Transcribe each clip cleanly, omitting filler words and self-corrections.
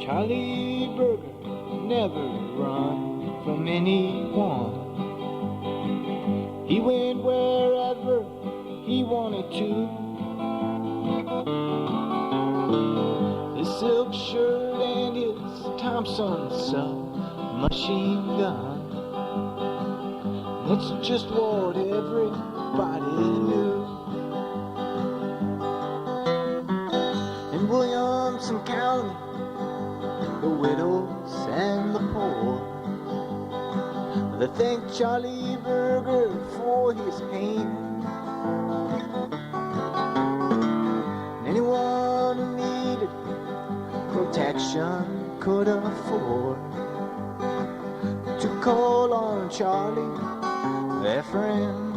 Charlie Burger never run from anyone. He went wherever he wanted to. His silk shirt and his Thompson submachine gun. That's just what everybody knew. In Williamson County, the widows and the poor, they thank Charlie Burger for his hand. And anyone who needed protection could afford to call on Charlie, their friend.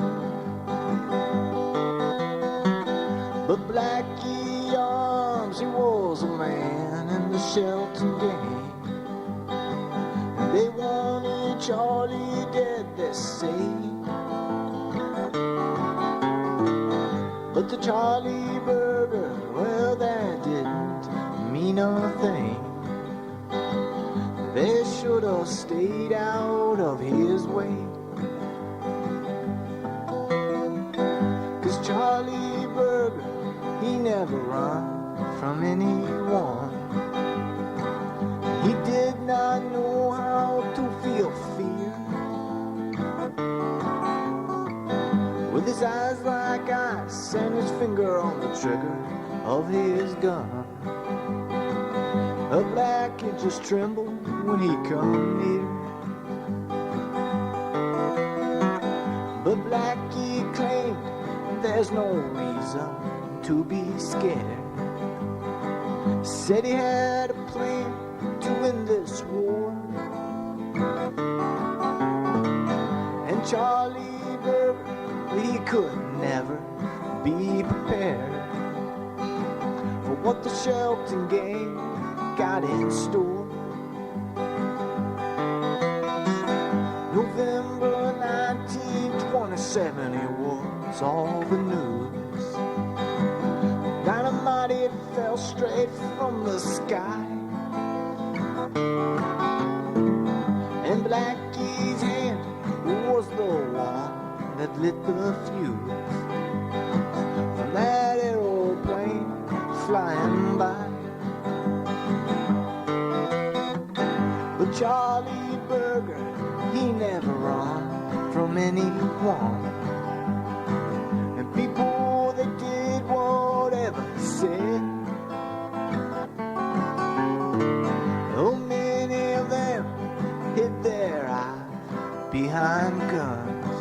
But Blackie Arms, he was a man in the Shelton gang. And they wanted Charlie dead, they say. But the Charlie Burger, well, that didn't mean a thing. They should have stayed out of his way. 'Cause Charlie Burger, he never run from anyone. He did not know how to feel fear. With his eyes like ice and his finger on the trigger of his gun, a Blackie just trembled when he come near. But Blackie claimed there's no reason to be scared. Said he had a plan to win this war. And Charlie Burger, he could never be prepared for what the Shelton gang got in store. November 1927, it was all the news. Dynamite, it fell straight from the sky. And Blackie's hand was the one that lit the fuse from that aeroplane flying by. But Charlie Burger, he never run from anyone. And people, they did whatever he said. Oh, many of them hid their eyes behind guns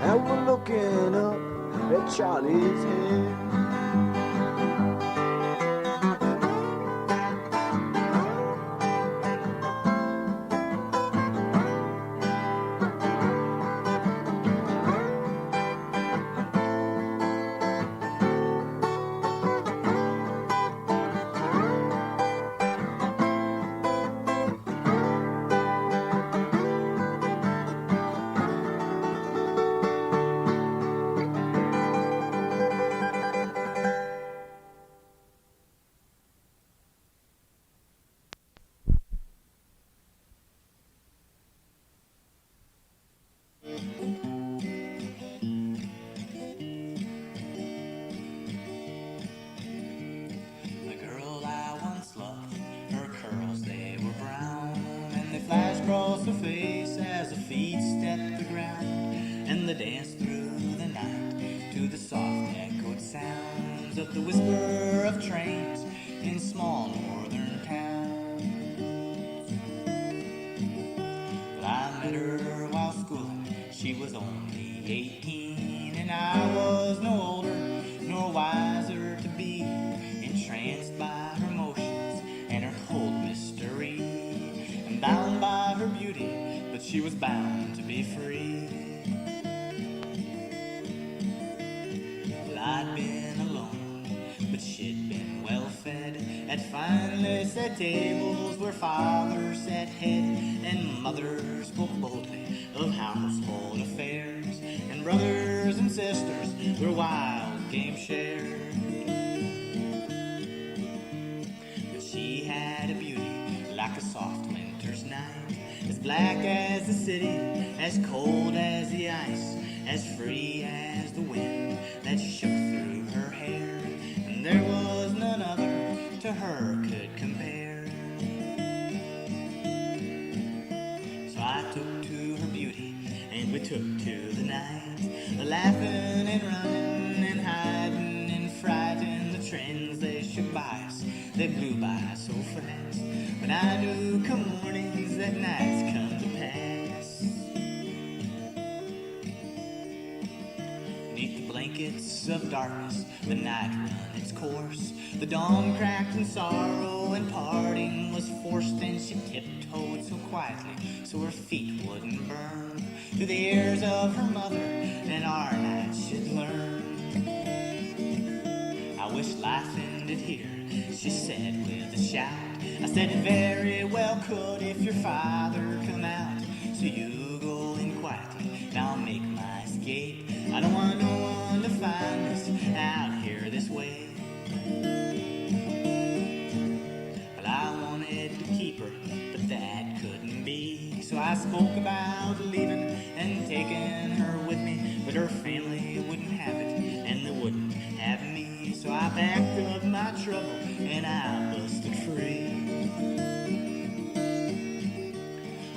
and were looking up at Charlie's head. Across her face as her feet stepped the ground, and they danced through the night to the soft echoed sounds of the whisper of trains in small northern towns. But I met her while schooling, she was only 18, and I was no older nor wiser to be entranced by her motions and her cold Mr. but she was bound to be free. Well, I'd been alone, but she'd been well fed at finely set tables where fathers sat head and mothers spoke boldly of household affairs, and brothers and sisters where wild game shared. But she had a beauty like a soft winter's night, as black as the city, as cold as the ice, as free as the wind that shook through her hair, and there was none other to her could compare. So I took to her beauty, and we took to the night, laughing and running and hiding and frightened. The trends they shook by us, they blew by so fast, but I knew come mornings that nights come to pass. Beneath the blankets of darkness, the night run its course. The dawn cracked in sorrow and parting was forced. Then she tiptoed so quietly so her feet wouldn't burn, to the ears of her mother, and our night should learn. I wish life ended here, she said with a shout. I said it very well could if your father come out. So you go in quietly, and I'll make my escape. I don't want no one to find us out here this way. Well, I wanted to keep her, but that couldn't be. So I spoke about leaving and taking her with me, but her family wouldn't have it, and they wouldn't have me. So I backed up my trouble, and I busted free.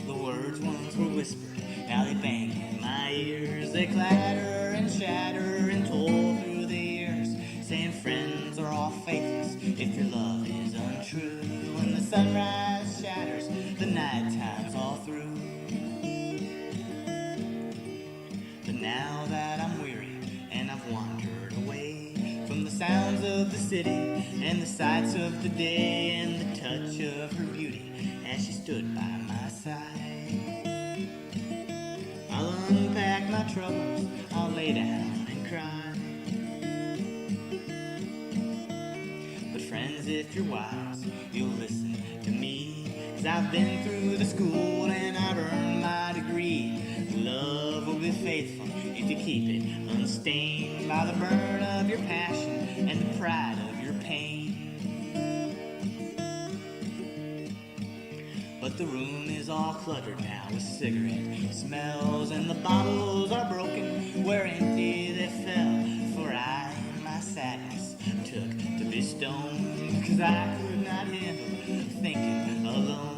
The words once were whispered, now they bang in my ears. They clatter and shatter and toll through the years, saying friends are all faithless if your love is untrue. When the sunrise shatters, the night time's all through. But now that I'm weary and I've wandered away from the sounds of the city and the sights of the day and the touch of her beauty as she stood by my side, I'll unpack my troubles, I'll lay down and cry. But friends, if you're wise, you'll listen to me, 'cause I've been through the school and I've earned my degree. Love will be faithful if you keep it unstained by the burn of your passion and the pride of your pain. But the room is all cluttered now with cigarette smells, and the bottles are broken where empty they fell. For I, in my sadness, took to be stoned, 'cause I could not handle thinking alone.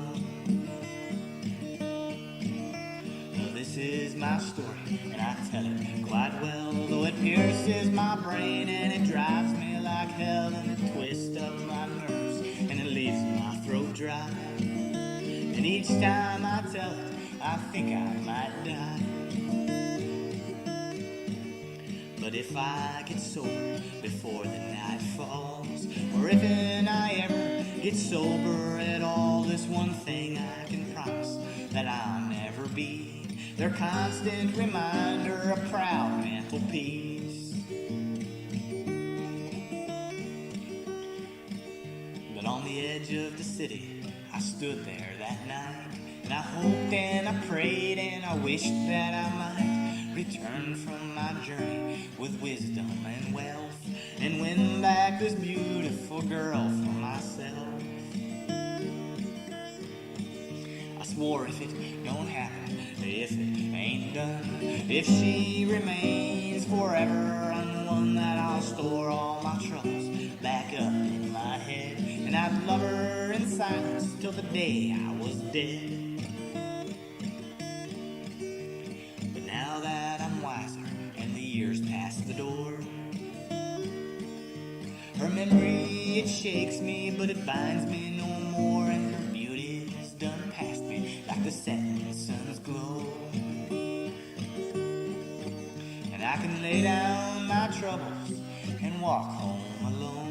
This is my story, and I tell it quite well, though it pierces my brain and it drives me like hell, and it twists up my nerves and it leaves my throat dry. And each time I tell it, I think I might die. But if I get sober before the night falls, or if I ever get sober at all, this one thing I can promise, that I'll never be their constant reminder of proud mental peace. But on the edge of the city, I stood there that night, and I hoped and I prayed and I wished that I might return from my journey with wisdom and wealth, and win back this beautiful girl for myself. I swore if it don't happen, if it ain't done, if she remains forever unwon, that I'll store all my troubles back up in my head, and I'd love her in silence till the day I was dead. But now that I'm wiser and the years past the door, her memory, it shakes me, but it binds me no more, and her beauty has done past me like the setting sun's glow. And I can lay down my troubles and walk home alone.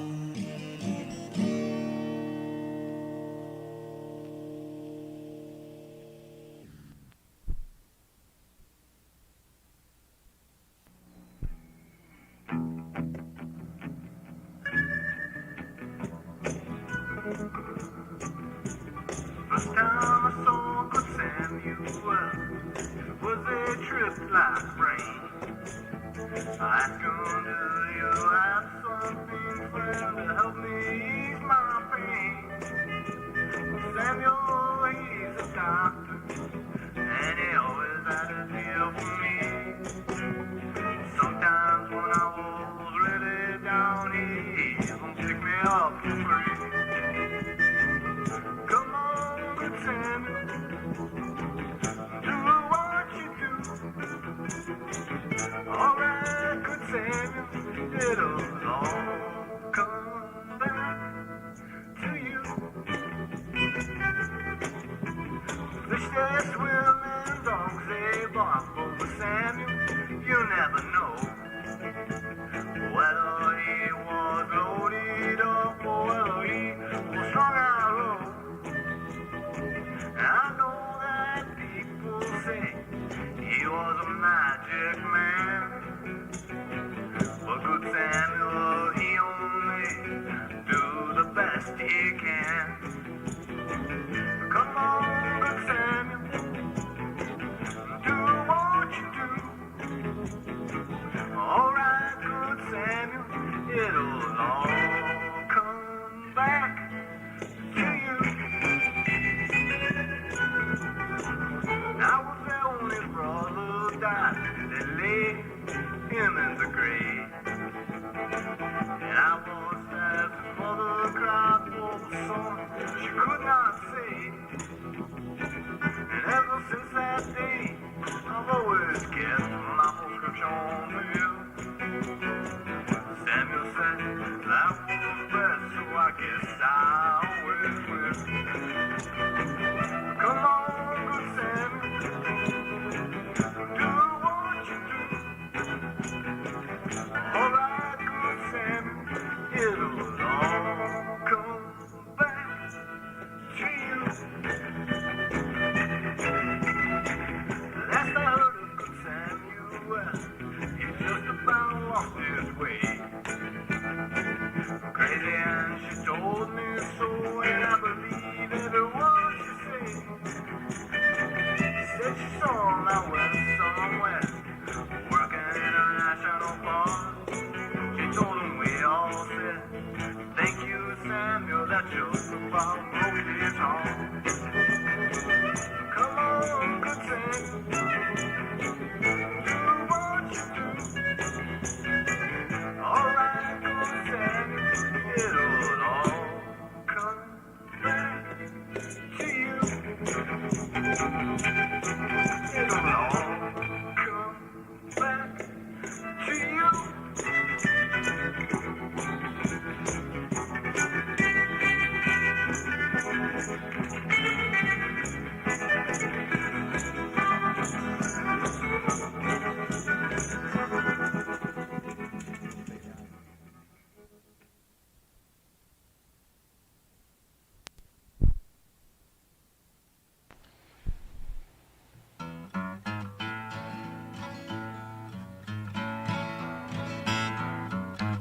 Samuel, do you have something, friend, to help me ease my pain? Samuel, he's a doctor, and he always had a deal for me. Sometimes when I was really down, he'd even pick me up for free. Come on, good Samuel, do what you do. Alright, good Samuel, it'll all come back to you. Fish they swim and dogs they bark, but Samuel, you never know whether he was loaded up or whether he was strung out low. I know that people say he was a magic man, but good Samuel, he only do the best he can. Come on, good Samuel, do what you do. Alright, good Samuel, it'll all come back to you. I was the only brother died, they laid him in the grave. And I was as his mother cried for the son she could not save. And ever since that day, I've always kept my prescription pill. Samuel said that was best, so I guess I always will. Come on, good Samuel, do what you do. Alright, good Samuel, it'll all come back to you. Last I heard of good Samuel, he just about lost his way. Crazy and she told me so, and I believe every word she said. Said she saw him out west somewhere, working in a national park. She told him we all said, thank you, Samuel, that just about broke his heart. Come on, good Samuel, do what you do. Alright, good Samuel, it'll all come back to you. It'll all come back to you.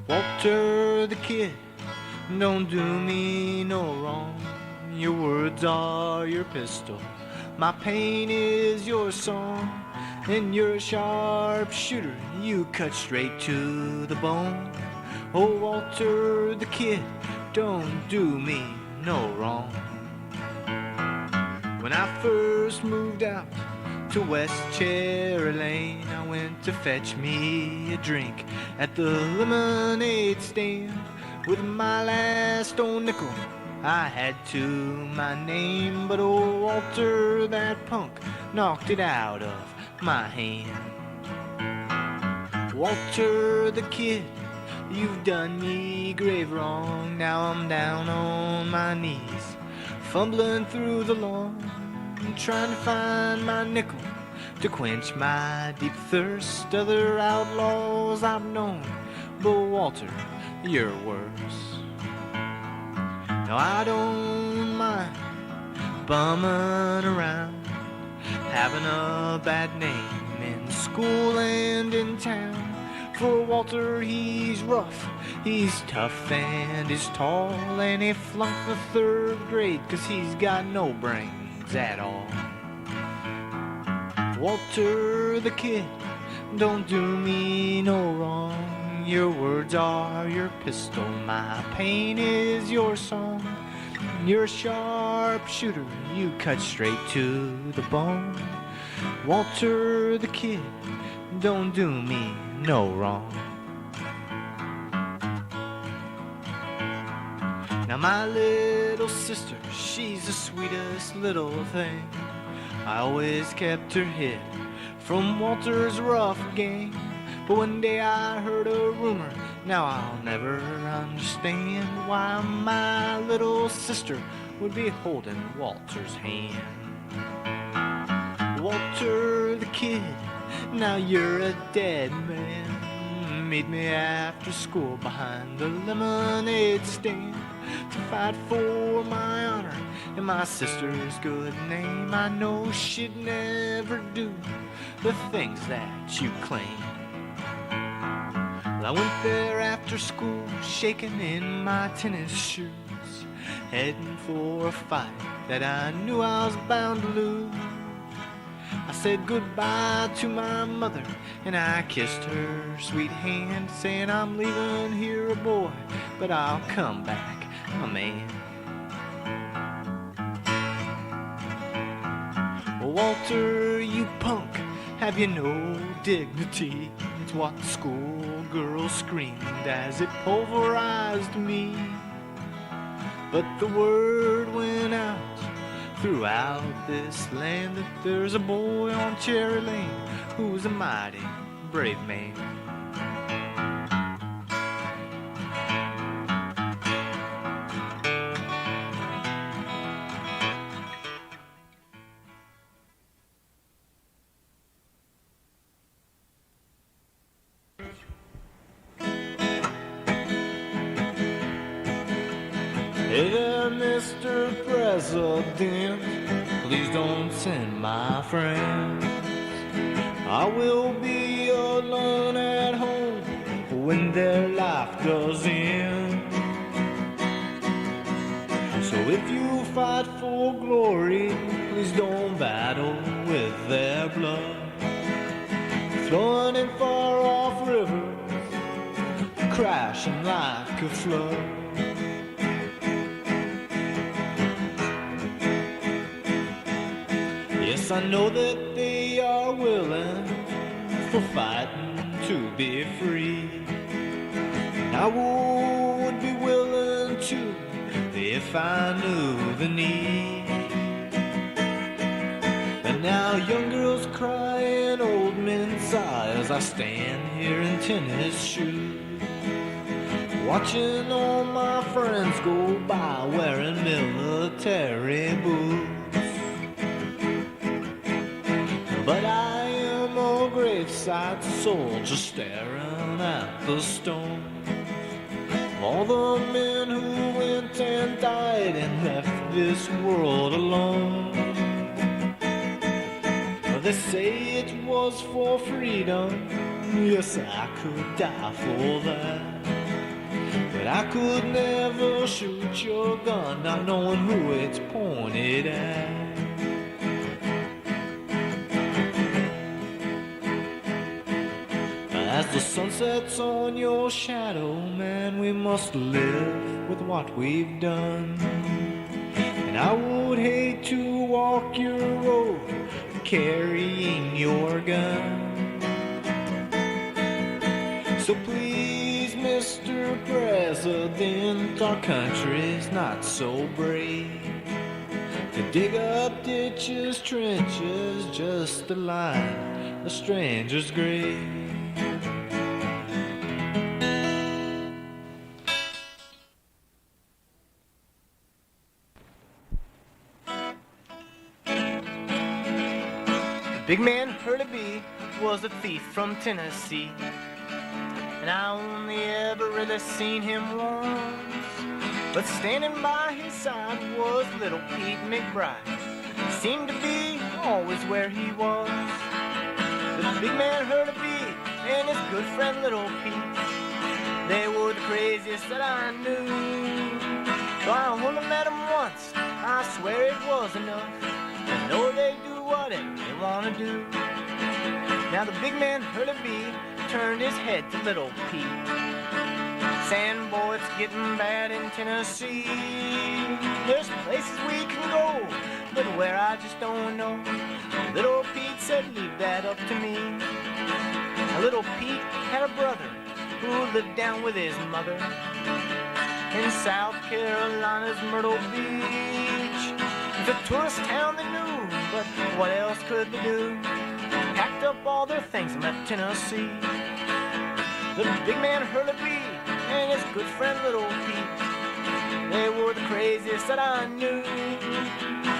Walter the Kid, don't do me no wrong. Your words are your pistol, my pain is your song. And you're a sharp shooter, you cut straight to the bone. Oh, Walter the Kid, don't do me no wrong. When I first moved out to West Cherry Lane, I went to fetch me a drink at the lemonade stand. With my last old nickel I had to my name, but old Walter, that punk, knocked it out of my hand. Walter the Kid, you've done me grave wrong. Now I'm down on my knees, fumbling through the lawn, trying to find my nickel to quench my deep thirst. Other outlaws I've known, but Walter, you're worse. Now I don't mind bumming around, having a bad name in school and in town. For Walter, he's rough, he's tough, and he's tall, and he flunked the 3rd grade 'cause he's got no brains at all. Walter the Kid, don't do me no wrong. Your words are your pistol, my pain is your song. You're a sharp shooter, you cut straight to the bone. Walter the Kid, don't do me no wrong. Now my little sister, she's the sweetest little thing. I always kept her hid from Walter's rough game. But one day I heard a rumor, now I'll never understand why my little sister would be holding Walter's hand. Walter the Kid, now you're a dead man. Meet me after school behind the lemonade stand to fight for my honor and my sister's good name. I know she'd never do the things that you claim. Well, I went there after school, shaking in my tennis shoes, heading for a fight that I knew I was bound to lose. I said goodbye to my mother and I kissed her sweet hand, saying I'm leaving here a boy, but I'll come back a man. Walter, you punk, have you no dignity? It's what the schoolgirl screamed as it pulverized me. But the word went out throughout this land that there's a boy on Cherry Lane who's a mighty brave man. Hey there, Mr. President, please don't send my friends. I will be alone at home when their life does end. So if you fight for glory, please don't battle with their blood, flowing in far-off rivers, crashing like a flood. Yes, I know that they are willing for fighting to be free. And I would be willing to if I knew the need. But now young girls cry and old men sigh as I stand here in tennis shoes, watching all my friends go by wearing military boots. But I am a graveside soldier staring at the stones of all the men who went and died and left this world alone. They say it was for freedom, yes, I could die for that. But I could never shoot your gun not knowing who it's pointed at. As the sun sets on your shadow, man, we must live with what we've done. And I would hate to walk your road carrying your gun. So please, Mr. President, our country's not so brave to dig up ditches, trenches, just to line a stranger's grave. Big man Hurley was a thief from Tennessee, and I only ever really seen him once. But standing by his side was little Pete McBride. Seemed to be always where he was. The big man Hurley and his good friend little Pete, they were the craziest that I knew. So I only met them once, I swear it was enough to know they do whatever they want to do. Now the big man Hurley turned his head to Little Pete. Saying, boy, it's getting bad in Tennessee. There's places we can go, but where I just don't know. Little Pete said, leave that up to me. Little Pete had a brother who lived down with his mother in South Carolina's Myrtle Beach. It's a tourist town they knew, but what else could they do? Packed up all their things and left Tennessee. The big man Hurley and his good friend Little Pete, they were the craziest that I knew.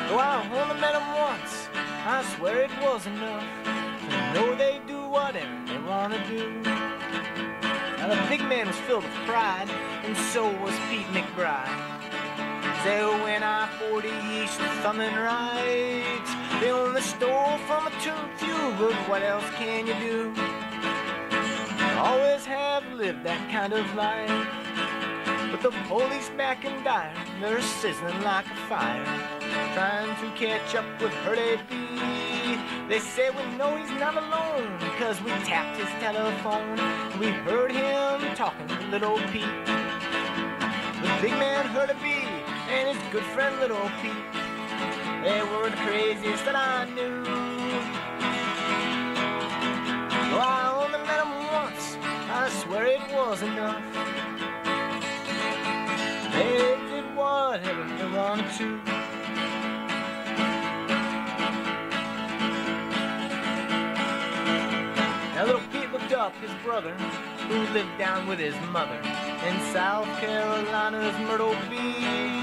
Though I only met them once, I swear it was enough to know they do whatever they want to do. Now the big man was filled with pride, and so was Pete McBride. So when I-40 east thumbing right, they only stole from a few, but what else can you do? Always have lived that kind of life. But the police back in Dyer, they're sizzling like a fire, trying to catch up with Hurley B. They say we know he's not alone, cause we tapped his telephone. We heard him talking to Little Pete. The big man Hurley B and his good friend Little Pete, they were the craziest that I knew. Well, I only met them once, I swear it was enough. They did whatever they wanted to. Now Little Pete looked up his brother, who lived down with his mother in South Carolina's Myrtle Beach.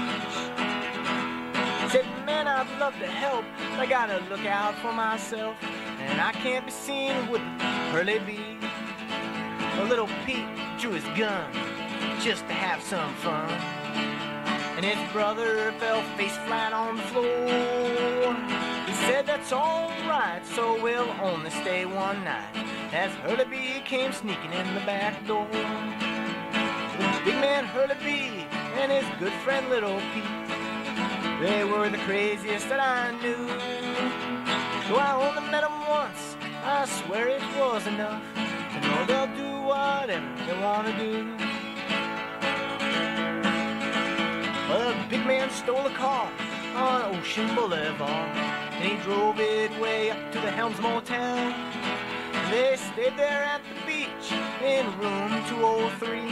Said, man, I'd love to help, but I gotta look out for myself, and I can't be seen with Hurley B. Well, Little Pete drew his gun just to have some fun, and his brother fell face flat on the floor. He said, that's all right, so we'll only stay one night, as Hurley B came sneaking in the back door. The big man Hurley B and his good friend Little Pete, they were the craziest that I knew. Though I only met them once, I swear it was enough to know they'll do whatever they want to do. Well, the big man stole a car on Ocean Boulevard, and he drove it way up to the Helms Motel. They stayed there at the beach in room 203,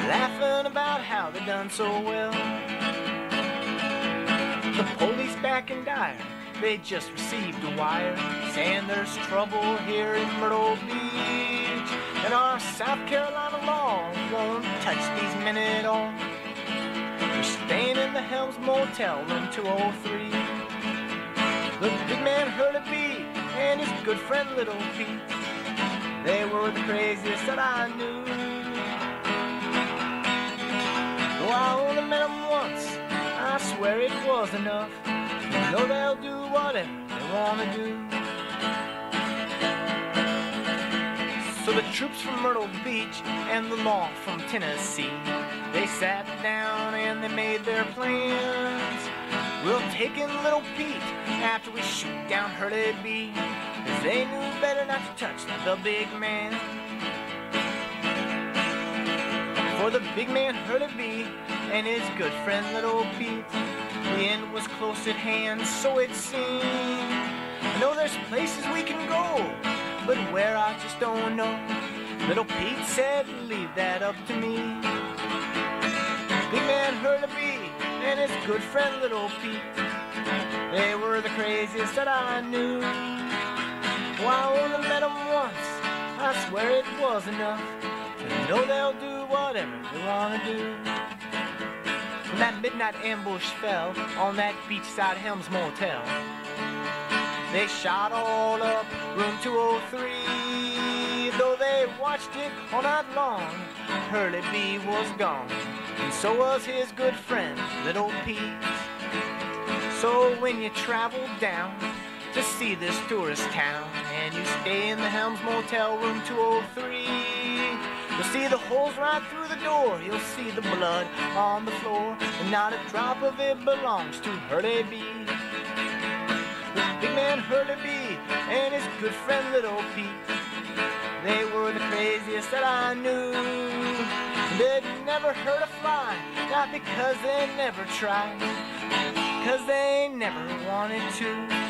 laughing about how they done so well. The police back in Dyer, they just received a wire saying there's trouble here in Myrtle Beach, and our South Carolina law won't touch these men at all. They're staying in the Helms Motel room 203. The big man Hurley B and his good friend Little Pete, they were the craziest that I knew. Though I only met them once, I swear it was enough to know they'll do whatever they want to do. So the troops from Myrtle Beach and the law from Tennessee, they sat down and they made their plans. We'll take in Little Pete after we shoot down Hurley B, 'cause they knew better not to touch the big man. For the big man Hurley B and his good friend Little Pete, the end was close at hand, so it seemed. I know there's places we can go, but where I just don't know. Little Pete said, leave that up to me. Big man Hurley B and his good friend Little Pete, they were the craziest that I knew. Well, I only met them once, I swear it was enough to know they'll do whatever they want to do. When that midnight ambush fell on that beachside Helms Motel, they shot all up room 203. Though they watched it all night long, Hurley B was gone, and so was his good friend Little Pete. So when you travel down to see this tourist town, and you stay in the Helms Motel room 203, you'll see the holes right through the door, you'll see the blood on the floor, and not a drop of it belongs to Hurley B. The big man Hurley B and his good friend Little Pete, They were the craziest that I knew. They'd never hurt a fly, not because they never tried, 'cause they never wanted to.